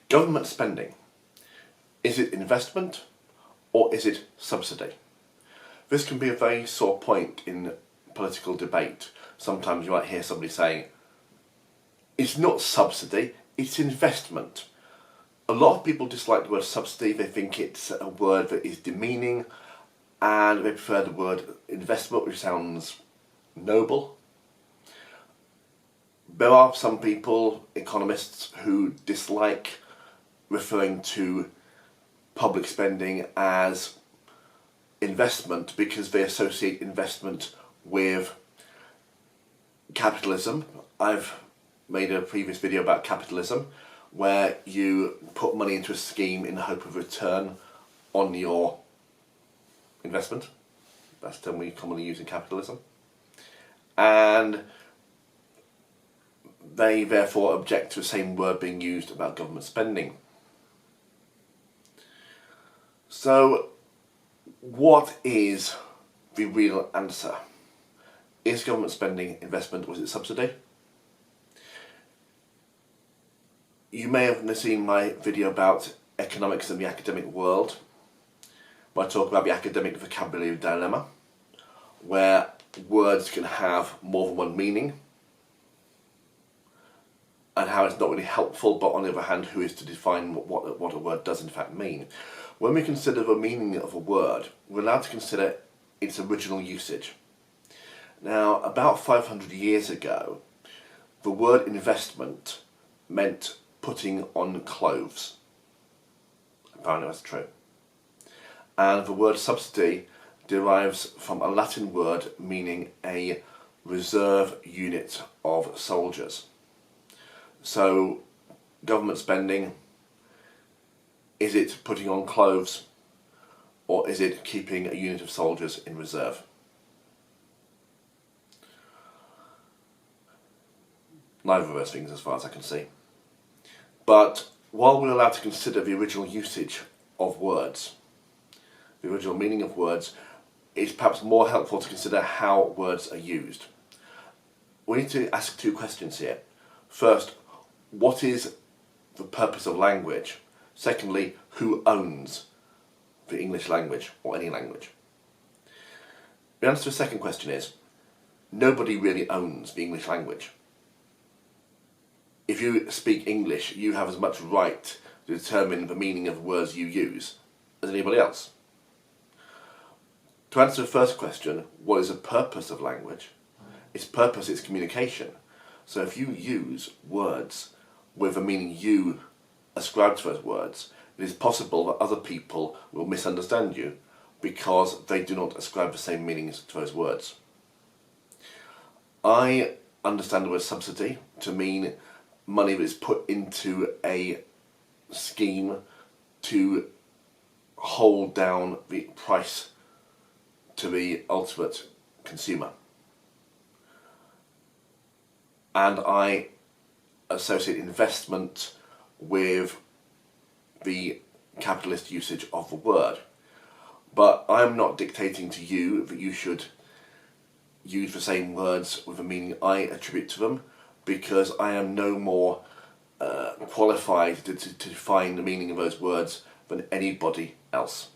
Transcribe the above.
Government spending. Is it investment or is it subsidy? This can be a very sore point in political debate. Sometimes you might hear somebody saying, it's not subsidy, it's investment. A lot of people dislike the word subsidy. They think it's a word that is demeaning, and they prefer the word investment, which sounds noble. There are some people, economists, who dislike referring to public spending as investment because they associate investment with capitalism. I've made a previous video about capitalism, where you put money into a scheme in the hope of return on your investment. That's the term we commonly use in capitalism. And they therefore object to the same word being used about government spending. So, what is the real answer? Is government spending investment or is it subsidy? You may have seen my video about economics in the academic world, where I talk about the academic vocabulary dilemma, where words can have more than one meaning, and how it's not really helpful, but on the other hand, who is to define what a word does in fact mean. When we consider the meaning of a word, we're allowed to consider its original usage. Now, about 500 years ago, the word investment meant putting on clothes. Apparently that's true. And the word subsidy derives from a Latin word meaning a reserve unit of soldiers. So, government spending, is it putting on clothes or is it keeping a unit of soldiers in reserve? Neither of those things as far as I can see. But while we're allowed to consider the original usage of words, the original meaning of words, it's perhaps more helpful to consider how words are used. We need to ask two questions here. First, what is the purpose of language? Secondly, who owns the English language or any language? The answer to the second question is, nobody really owns the English language. If you speak English, you have as much right to determine the meaning of the words you use as anybody else. To answer the first question, what is the purpose of language? Its purpose is communication. So if you use words with a meaning you ascribe to those words, it is possible that other people will misunderstand you because they do not ascribe the same meanings to those words. I understand the word subsidy to mean money that is put into a scheme to hold down the price to the ultimate consumer. And I associate investment with the capitalist usage of the word. But I'm not dictating to you that you should use the same words with the meaning I attribute to them, because I am no more qualified to define the meaning of those words than anybody else.